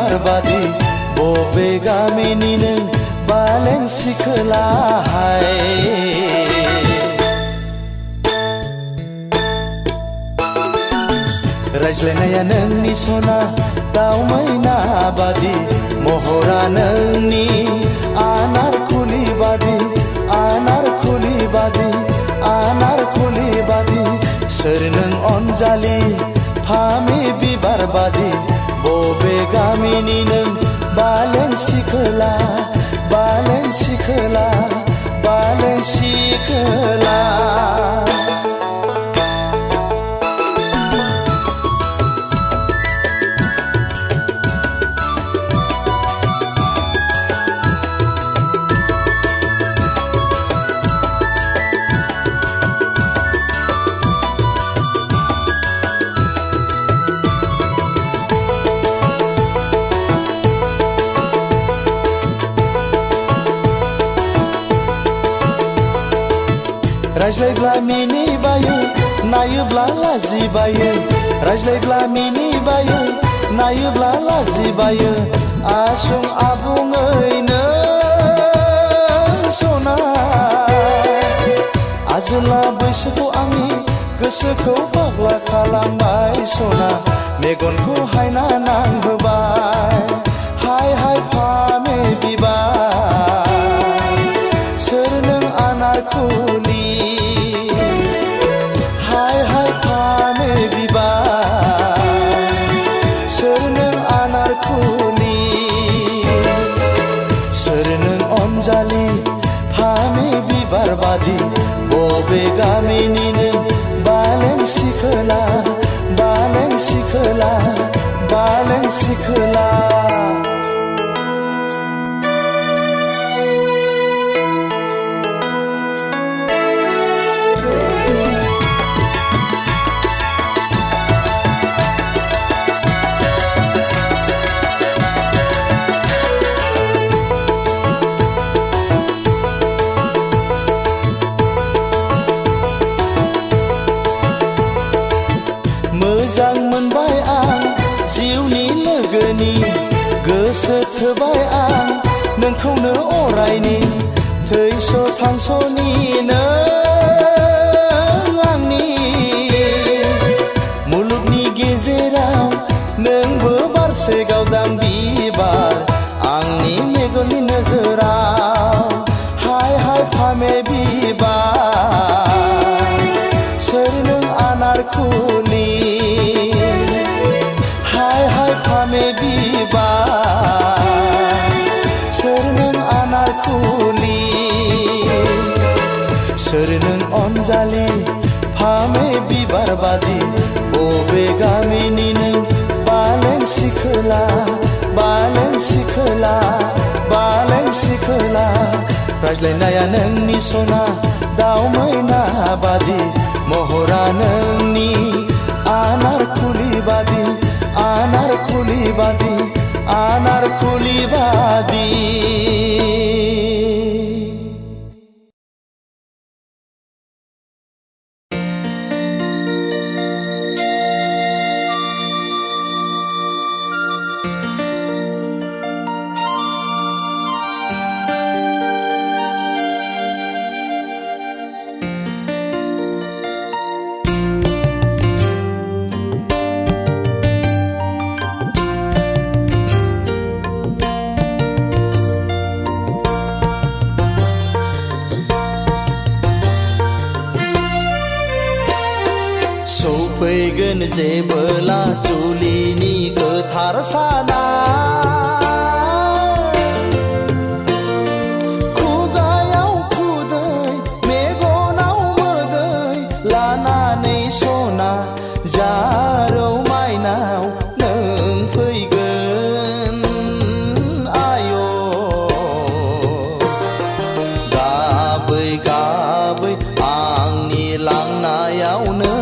बिबार बादि बबे गामिनि नों बालें सिखोलाहाय रायज्लायनाया नोंनि सना दाउ मैना बादि महरा नोंनि आनारखुलि बादि आनारखुलि बादि आनारखुलि बादि सोर नों अनजालि फामे बिबार बादि बबे गामिनि नों बालें सिखोला बालें सिखोला बालें सिखोला रायज्लायब्ला मिनिबायो नायोब्ला लाजिबायो रायज्लायब्ला मिनिबायो नायोब्ला लाजिबायो आसुं आबुङै नों सना आजोला बैसोखौ आंनि गोसोखौ फाग्ला खालामबाय सना मेगनखौ हायना नांहोबाय हाय हाय फामे बिबार सोर नों आनारखुलि अनजालि फामे बिबार बादि बबे गामिनि नों बालें सिखोला बालें सिखोला बालें सिखोला मोजां मोनबाय आं जिउनि लोगोनि गोसो थोबाय आं नोंखौनो अरायनि थैस' थांस'नि नों आंनि मुलुगनि गेजेराव नोंबो बारसे गावदां बिबार आंनि मेगननि नोजोराव हाय हाय फामे बिबार सोर नों आनारखुलि हाय हाय फामे बिबार सोर नों आनारखुलि सोर नों अनजालि फामे बिबार बादि बबे गामिनि नों बालें सिखोला बालें सिखोला बालें सिखोला रायज्लायनाया नोंनि सना दाउ मैना बादि महरा नोंनि आनारखुलि बादि आनारखुलि बादि आनारखुलि बादि सौफैगोन जेबोला जुलिनि गोथार साना खुगायाव खुदै मेगनाव मोदै लानानै सना जारौ माइनाव नों फैगोन आय' गाबै गाबै आंनि लांनायाव नों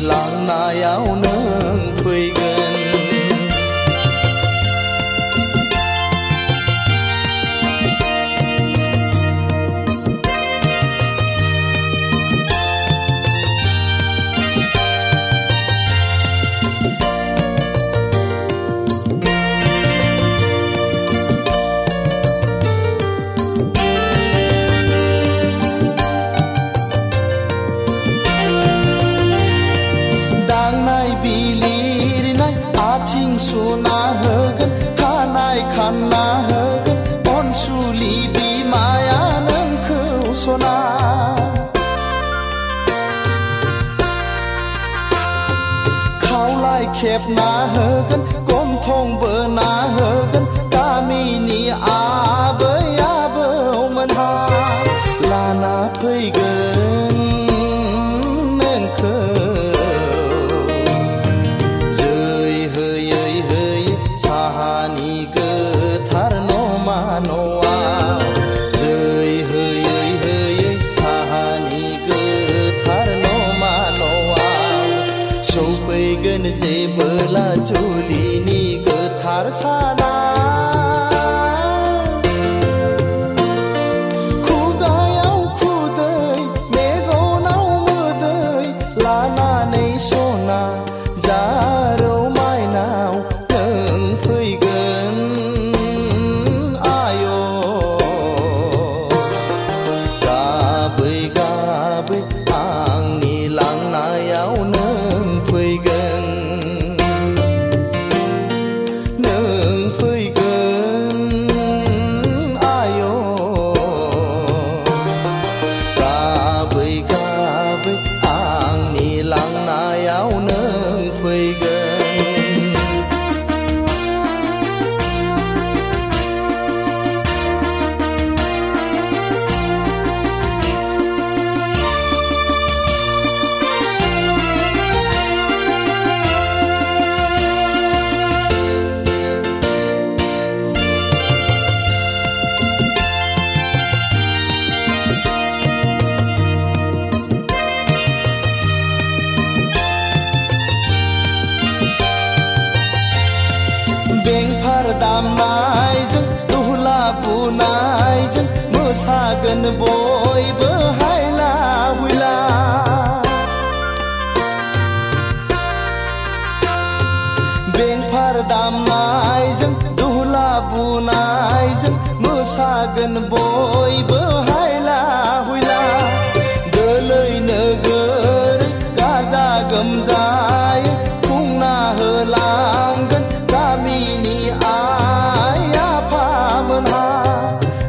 लांनायाव नों फैगोन खेबना होगोन गन्थंबो ना होगोन गामिनि आबै आबौमोनहा लाना फैगोन नोंखौ जै होयै होयै साहानि गोथार नमा न'आव जै होयै होयै साहानि गोथार नमा न'आव सौफैगोन जेबोला जुलिनि गोथार साना खुगायाव खुदै मेगनाव मोदै लानानै सना जारौ माइनाव नों फैगोन आय' गाबै गाबै आंनि लांनायाव नों फैगोन दामनायजों दुहला बुनायजों मोसागोन बयबो हायला हुइला बेंफार दामनायजों दुहला बुनायजों मोसागोन बयबो हायला हुइला गोलै नोगोरै गाजा गोमजायै खुंना होलांगोन गामिनि आइ आफामोनहा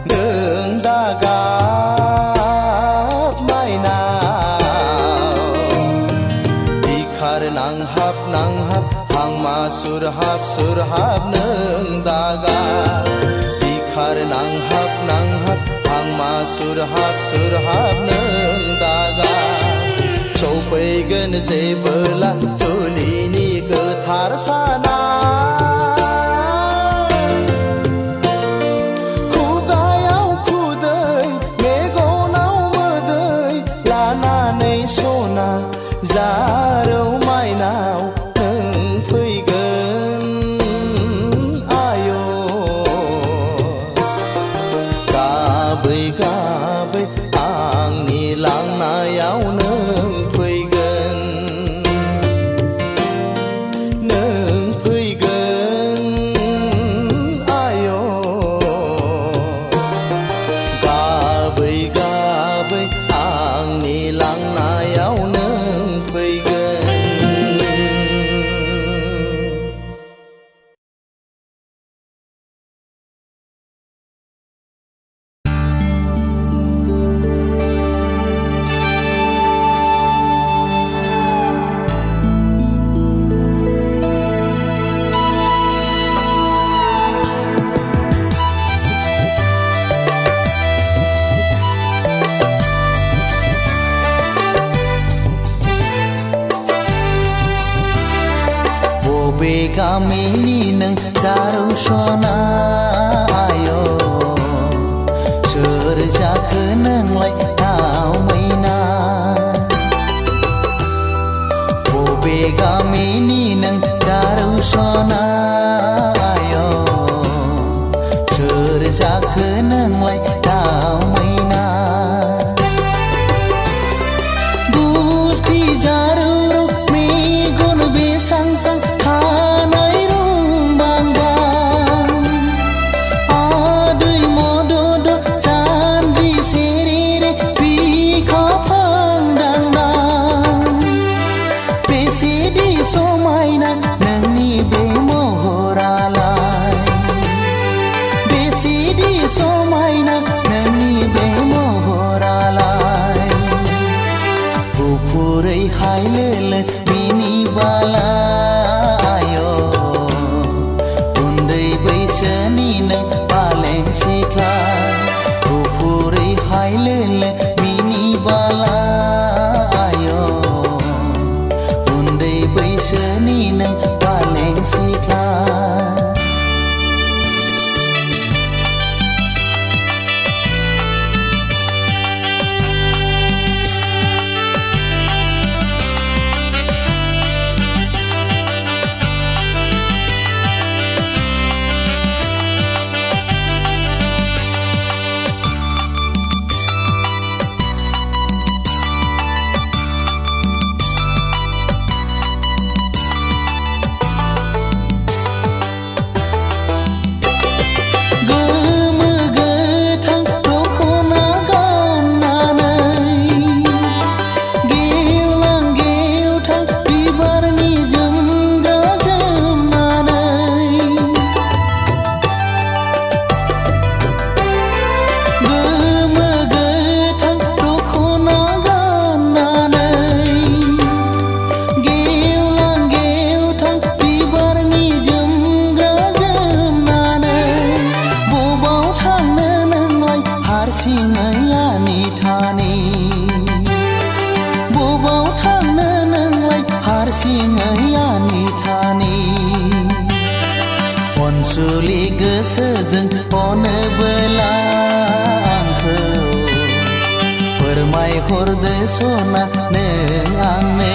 नों दागाब माइनाव बिखार नांहाब नांहाब हांमा सुरहाब सुरहाब नों दागाब बिखार नांहाब नांहाब हांमा सुरहाब सुरहाब नों दागाब सौफैगोन जेबोला जुलिनि गोथार साना खुगायाव खुदै मेगनाव मोदै लानानै सना जारौ माइनाव नों फैगोन आय' गाबै गाबै आंनि लांनायाव नों फैगोन नों फैगोन आय' गाबै गाबै आंनि लांनायाव नों फैगोन बबे गामिनि नों जारौ सना आय' सोर जाखो नोंलाय दाव मैना बबे गामिनि नों जारौ सना आय' सोर जाखो नोंलाय दाव मैना गुस्थि जारौ मेगन बेसां सां खानाय रुं बां बां हाय लोलो बिनि बालाय उन्दै बैसोनि नों पालें सिख्ला गुफुरै हाय लोलो बिनि बालाय उन्दै बैसोनि नों पालें सिख्ला हारसिङै थाने बबाव थांनो नोंलाय हारसिङै थाने अनसुलि गोसोजों अनोबोला आंखौ फोरमायहरदो सना नों आंनो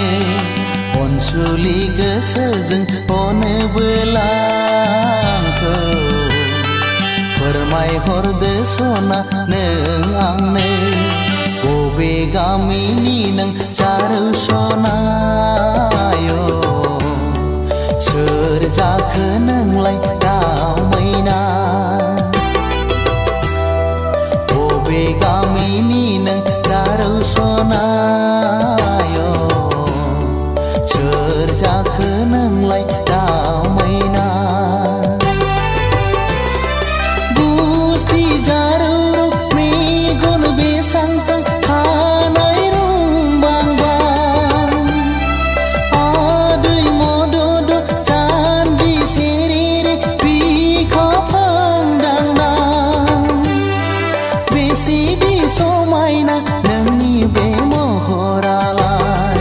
अनसुलि गोसोजों अनोबोला आंखौ फोरमायहरदो सना नों आंनो बबे गामिनि नों जारौ सनाय सोर जाखो नोंलाय दाव मैना बबे गामिनि नों जारौ सनाय सोर जाखो नोंलाय दाव मैना समायना नोंनि बे महरालाय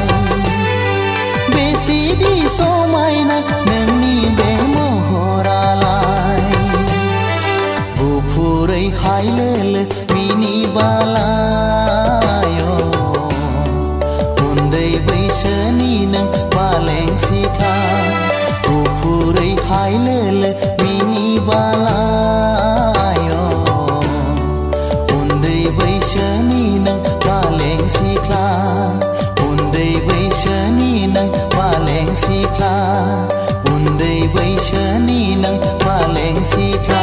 बेसेदि समायना नोंनि बे महरालाय गुफुरै हाय लोलो बिनि बालाय उन्दै बैसोनि नों पालें सिख्ला गुफुरै हाय लोलो बिनि बालाय बैसोनि नों पालें सिख्ला उन्दै बैसोनि नों पालें सिख्ला उन्दै बैसोनि नों पालें सिख्ला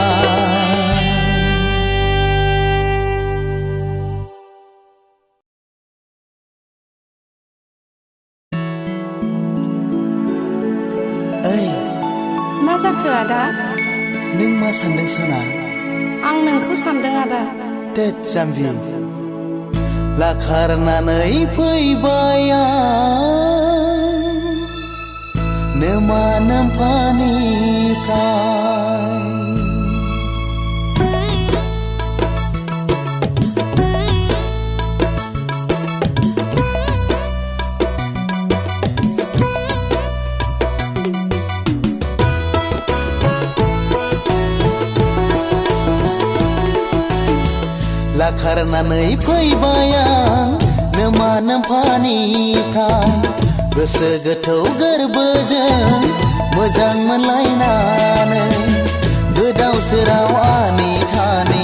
ओइ मा जाखो आदा नों मा सानदों सना आं नोंखौ सानदों आदा देत जाम्बि लाखारनानै फैबाय आं नोमा नोम्फानिफ्राय लाखारनानै फैबाय आं नोमा नोम्फानिफ्राय गोसो गोथौ गोरबोजों मोजां मोनलायनानै गोदाव सोराव आनि थानि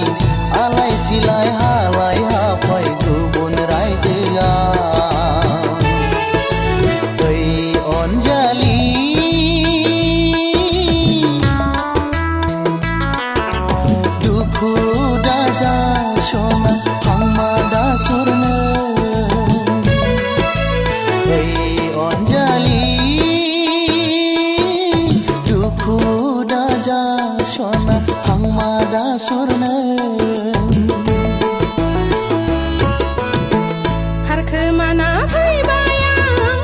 आलाय सिलाय हालाय हाफाय गुबुन रायजोआव ओइ अनजालि दुखु दाजा सना हांमा दा सुरनो ओइ अनजालि दुखु दाजा सना हांमा दा सुरनो खारखोमाना फैबाय आं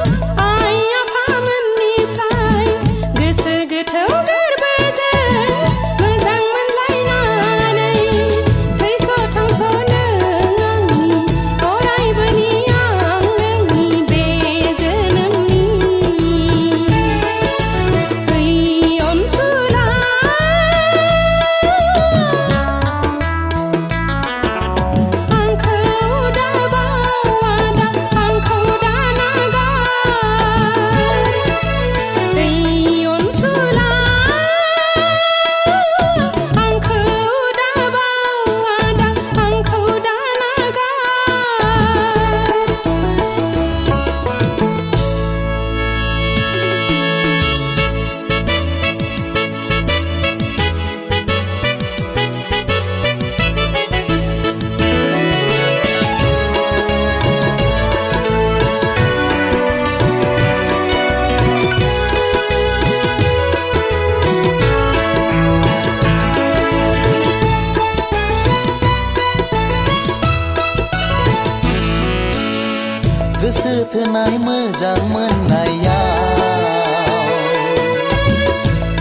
गोसो थोनाय मोजां मोननायाव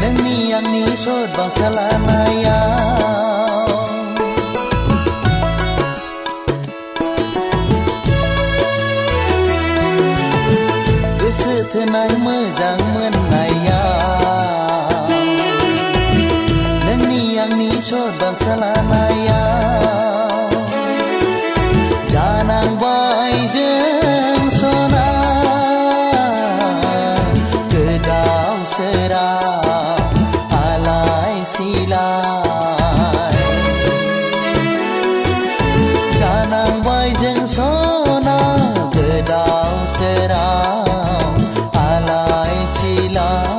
नोंनि आंनि सद बांसा लानायाव गोसो थोनाय मोजां मोननायाव नोंनि आंनि सद बांसा लानायाव जानांबाय जों सना गोदाव सोराव आलाय सिलाय जानांबाय जों सना गोदाव सोराव आलाय सिलाय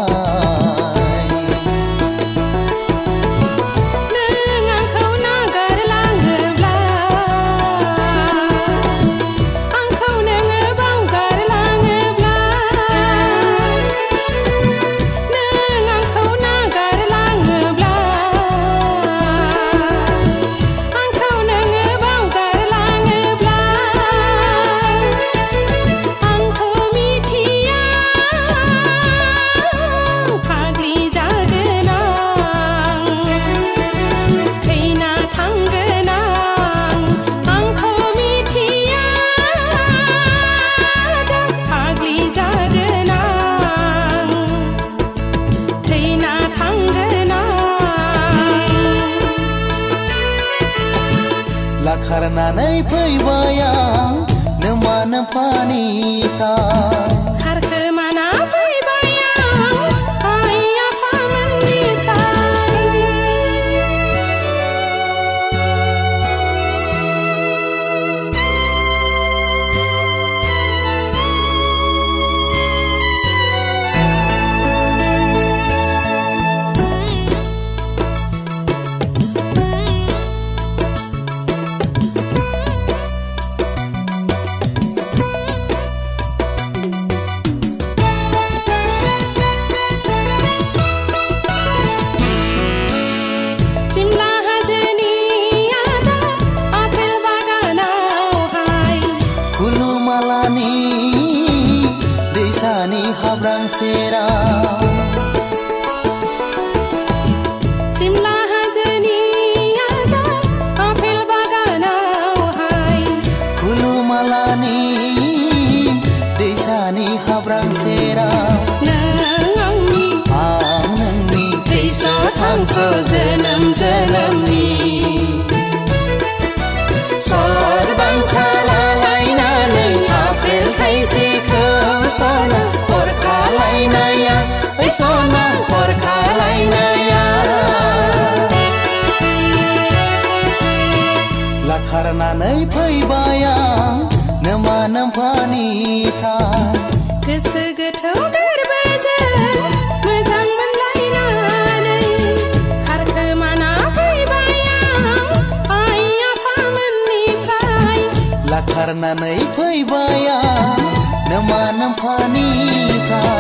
खारनानै फैबाय आं नोमा नोम्फानिफ्राय खारखोमाना फैबाय आं आइ आफामोननिफ्राय दैसानि हाब्रां सेराव सिमला हाजोनि आदा आफेल बागानावहाय खुलुमालानि दैसानि हाब्रां सेराव नों आं नोंनि थैस' थांस' जोनोम जोनोमनि सर बांसा लालायनानै आफेल थाइसेखौ सना हर खालायनाया ओइ सना हर खालायनाया लाखारनानै फैबाय आं नोमा नोम्फानिफ्राय गोसो गोथौ गोरबोजों मोजां मोनलायनानै खारखोमाना फैबाय आं आइ आफामोननिफ्राय लाखारनानै फैबाय आं नोमा नोम्फानिफ्राय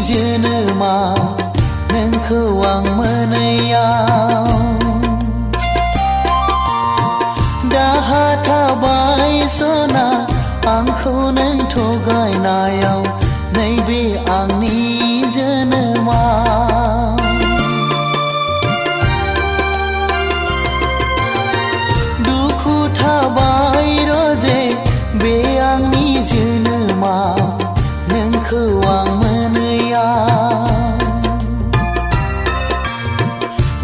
जोनोमा नोंखौ आं मोनैयाव दाहा थाबाय सना आंखौ नों थगायनायाव नैबे आंनि जोनोमा दुखु थाबाय रोजे बे आंनि जोनोमा नोंखौ आं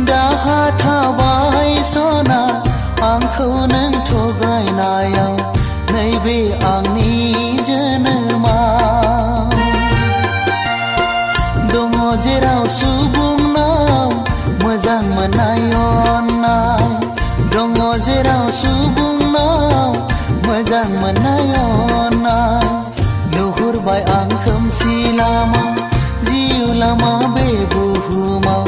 दाहा थाबाय सना आंखौ नों थगायनायाव नैबे आंनि जोनोमा दङ जेराव सुबुंनाव मोजां मोननाय अननाय लामा जिउ लामा बे बुहुमाव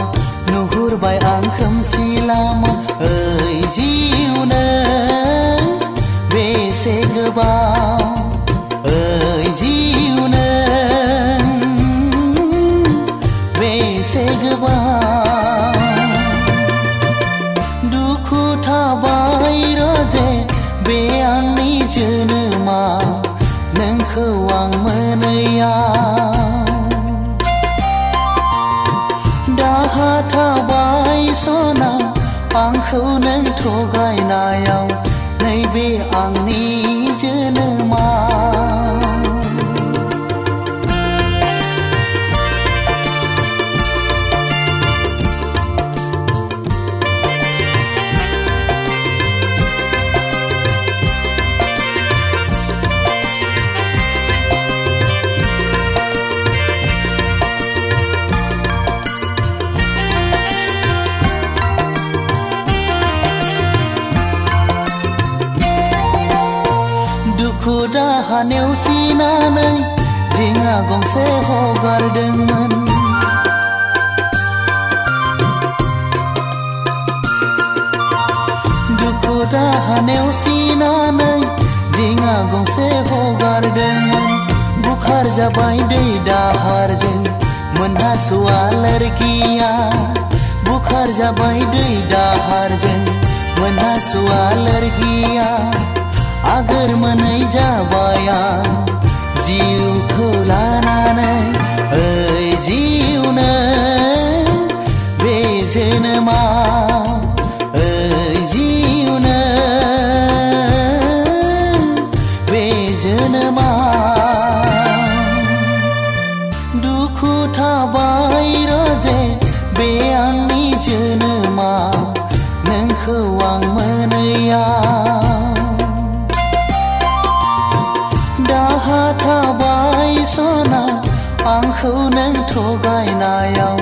नुहुरबाय आं खोमसि लामा ओइ जिउ नों बेसे गोबाव ओइ जिउ नों बेसे गोबाव दुखु थाबाय रजे बे आंनि जोनोमा नोंखौ आं मोनैयाव दाहा थाबाय सना आंखौ नों थगायनायाव नैबे आंनि जोनोमा दुखु दाहा नेवसिनानै दिङा गंसे हगारदोंमोन दुखु दाहा नेवसिनानै दिङा गंसे हगारदोंमोन बुखार जाबाय दै दाहारजों मोनहास'आ लोरगिया बुखार जाबाय दै दाहारजों मोनहास'आ लोरगिया आगोर मोनै जाबाय आं जिउखौ लानानै ओइ जिउ नों बे जोनोमाव ओइ जिउ नों बे जोनोमाव दुखु थाबाय रजे बे आंनि जोनोमा नोंखौ आं मोनैयाव दाहा थाबाय सना आंखौ नों थगायनायाव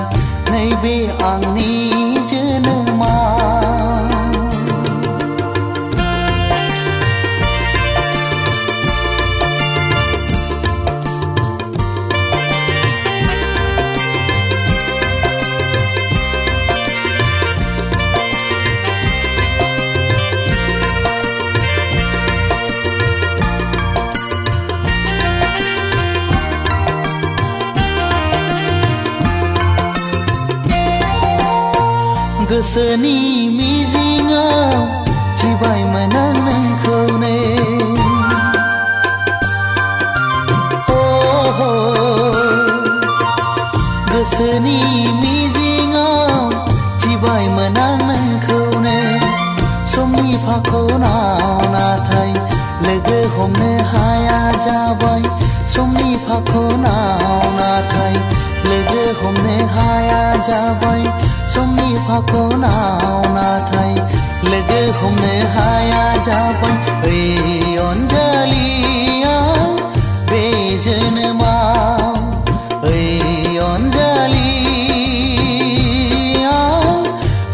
नैबे आंनि जोनोमा गोसोनि मिजिङाव थिबायमोन आं नोंखौनो गोसोनि मिजिङाव थिबायमोन आं नोंखौनो समनि फाखनाव नाथाय लोगो हमनो हाया जाबाय समनि फाखनाव नाथाय लोगो हमनो हाया जाबाय समनि फाखनाव नाथाय लोगो हमनो हाया जाबाय ओइ अनजालिया बे जोनोमाव ओइ अनजालिया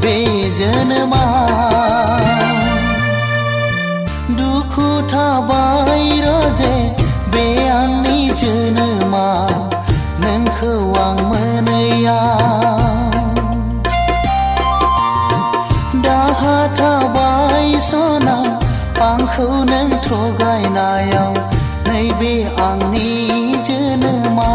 बे जोनोमाव दुखु थाबाय रजे बे आंनि जोनोमा नोंखौ आं मोनैयाव दाहा थाबाय सना आंखौ नों थगायनायाव नैबे आंनि जोनोमा